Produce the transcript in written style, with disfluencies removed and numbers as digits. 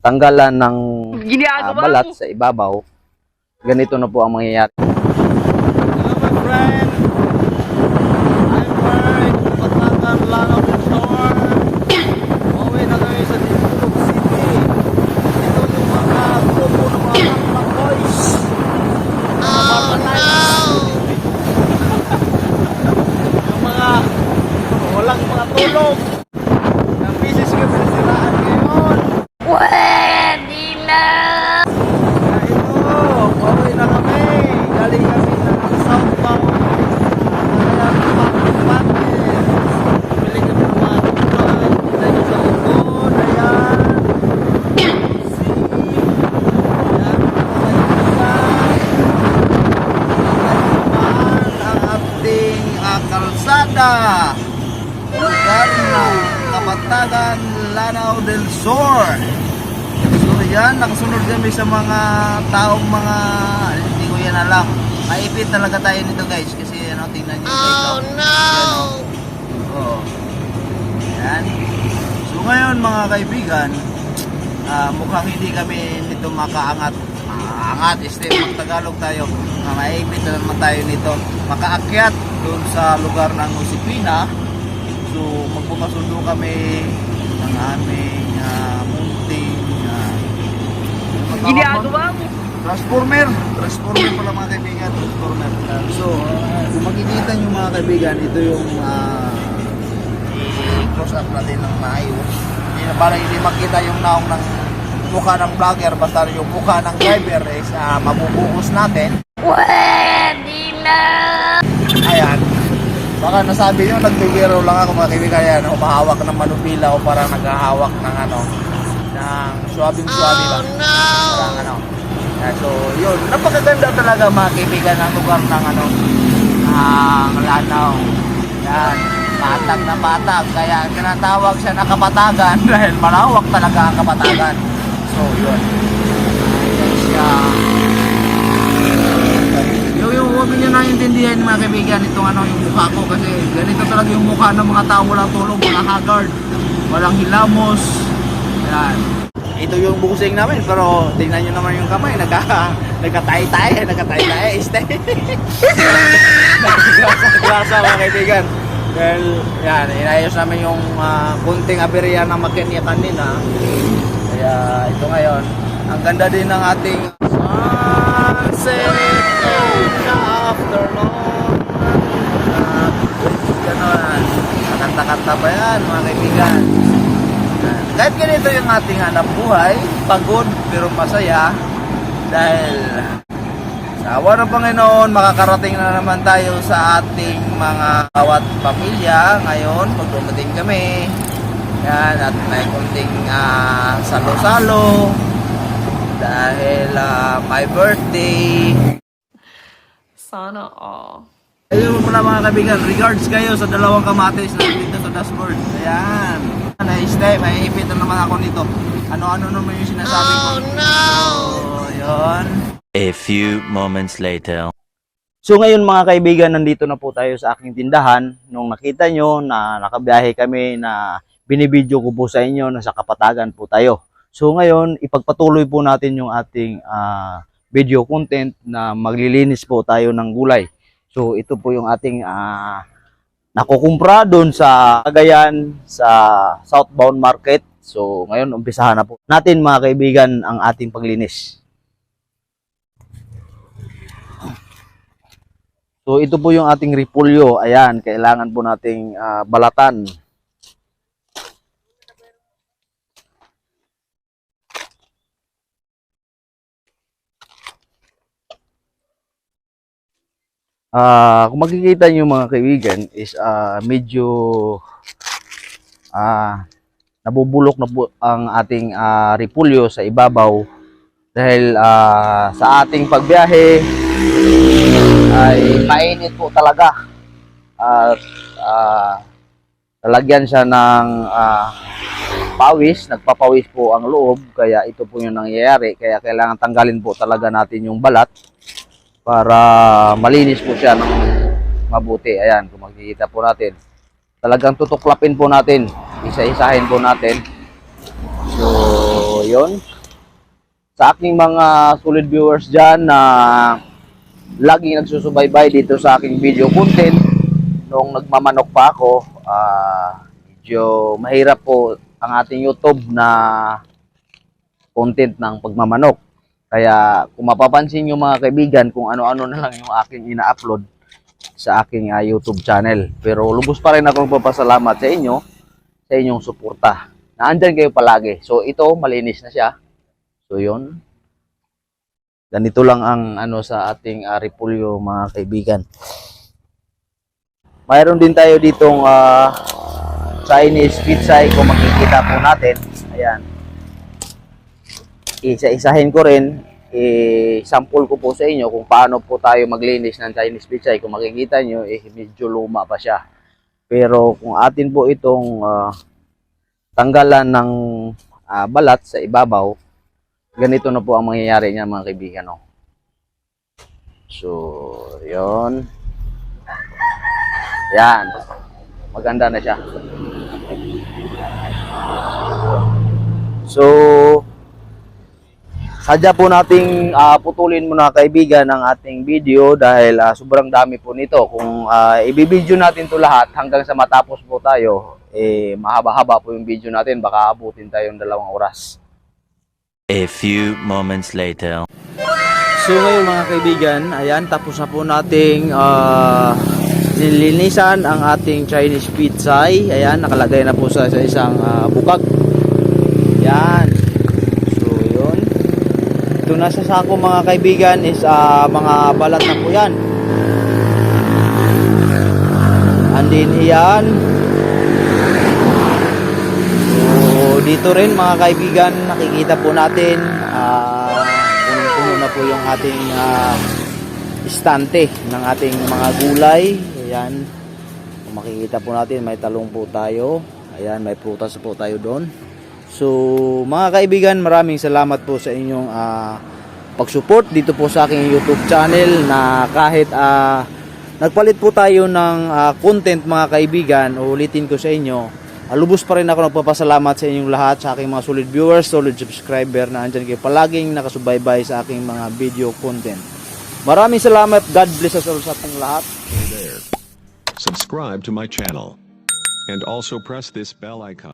tanggalan ng balat sa ibabaw, ganito na po ang mangyayari. Hello my friend, I'm Mark, Batangan, Lanao del Sur. Uwi na kami sa Dipolog City. Ito yung mga grupo ng mga boys. Oh no! Yung mga walang mga tulog. Ang bisis kami sa siraan ngayon. Pwede na! Kaya ito, pauwi na kami. Galing kami ng southbound. Kaya Pampanga. Bili kami ng mga tulay. Dito sa Ugon. Ayan. See. Ayan. Naman ang ating kalsada. Lugar ng Kapatagan, Lanao del Sur. So yan, nakasunod kami sa mga taong mga, hindi ko yan alam. Maipit talaga tayo nito guys, kasi ano, tingnan nyo guys. Oh no! Oo. Yan. So ngayon mga kaibigan, mukhang hindi kami nito makaangat. Angat, mag-Tagalog tayo. Maipit na naman tayo nito. Makaakyat doon sa lugar ng Josefina. So magpapasundo kami ng aming munting Ginagawa mo? Transformer pala mga kaibigan, transformer. So, kung makikita nyo mga kaibigan, ito yung i-close up natin ng maayos. Para hindi makita yung naong ng mukha ng vlogger, basta yung mukha ng driver is mabubuhos natin. Pwede na! Ayan. Baka nasabi nyo, nagbigero lang ako mga kaibigan yan, humahawak ng manubila o parang naghahawak ng ng suwabing-suwabi lang. Parang so, yun. Napakaganda talaga mga kaibigan ng lugar ng Lanao. Yan. Patag na patag. Kaya tinatawag siya na Kapatagan dahil malawak talaga ang Kapatagan. So, yun. Ayan siya. Yung huwag nyo naiintindihan mga kaibigan itong yung mukha ko kasi ganito talaga yung mukha ng mga tao walang tulong, mga haggard, walang hilamos. Yan. Ito yung busing namin pero tingnan nyo naman yung kamay, nagkatay-tay, stay. Nagkasa mga kaibigan. Well, yan, inayos namin yung kunting aberya ng makinya kanina. Kaya ito ngayon, ang ganda din ng ating sunset na afternoon. Ganon, nakanta-kanta pa yan mga kaibigan. Kahit ganito yung ating hanap buhay, pagod pero masaya dahil sa awa ng Panginoon makakarating na naman tayo sa ating mga bawat pamilya ngayon pag dumating kami. Yan, at may kunting salo-salo dahil my birthday. Sana all. Ayun pala mga kaibigan, regards kayo sa dalawang kamatis na dito sa dashboard. Ayan. Na-stay, may ipit na naman ako nito. Ano-ano naman yung sinasabi ko. Oh no! So, yun. A few moments later. So ngayon mga kaibigan, nandito na po tayo sa aking tindahan. Nung nakita nyo na nakabiyahe kami na binibidyo ko po sa inyo, nasa Kapatagan po tayo. So ngayon, ipagpatuloy po natin yung ating video content na maglilinis po tayo ng gulay. So ito po yung ating nakukumpra doon sa Cagayan, sa southbound market. So ngayon, umpisahan na po natin mga kaibigan ang ating paglinis. So ito po yung ating repolyo. Ayan, kailangan po nating balatan. Kung makikita nyo mga kaibigan is medyo nabubulok na po ang ating repolyo sa ibabaw dahil sa ating pagbiyahe ay mainit po talaga at lalagyan siya ng pawis, nagpapawis po ang loob, kaya ito po yung nangyayari. Kaya kailangan tanggalin po talaga natin yung balat para malinis po siya ng mabuti. Ayan, kung makikita po natin, talagang tutuklapin po natin, isa-isahin po natin. So yon. Sa aking mga solid viewers dyan na laging nagsusubaybay dito sa aking video content, nung nagmamanok pa ako, medyo mahirap po ang ating YouTube na content ng pagmamanok. Kaya kung mapapansin nyo mga kaibigan, kung ano-ano na lang yung aking ina-upload sa aking YouTube channel. Pero lubos pa rin ako magpapasalamat sa inyo, sa inyong suporta. Naandyan kayo palagi. So ito, malinis na siya. So yun. Ganito lang ang sa ating repolyo mga kaibigan. Mayroon din tayo ditong Chinese pizza kung makikita po natin. Ayan. Isa-isahin ko rin. Sample ko po sa inyo kung paano po tayo maglinis ng Chinese pizza. Kung makikita nyo, medyo luma pa siya. Pero kung atin po itong tanggalan ng balat sa ibabaw, ganito na po ang mangyayari niya mga kaibigan. No? So, yon. Yan. Maganda na siya. So, sadya po nating putulin muna kaibigan ang ating video dahil sobrang dami po nito. Kung ibibideo natin to lahat hanggang sa matapos po tayo, mahaba-haba po yung video natin. Baka abutin tayo ng 2 oras. A few moments later. So ngayon mga kaibigan, ayan, tapos na po nating nilinisan ang ating Chinese pizza. Ayan, nakalagay na po sa isang bukag. Ayan. So yun. Ito nasa sako mga kaibigan is mga balat na po yan. And then yan. So dito rin mga kaibigan, nakikita po natin punong-puno na po yung ating istante ng ating mga gulay. Ayan. Kung makikita po natin, may talong po tayo. Ayan, may prutas po tayo doon. So, mga kaibigan, maraming salamat po sa inyong pag-support dito po sa aking YouTube channel na kahit nagpalit po tayo ng content mga kaibigan, ulitin ko sa inyo, lubos pa rin ako nagpapasalamat sa inyong lahat, sa aking mga solid viewers, solid subscriber na andyan kayo palaging nakasubaybay sa aking mga video content. Maraming salamat. God bless us all sa ating lahat. Hey there. Subscribe to my channel. And also press this bell icon.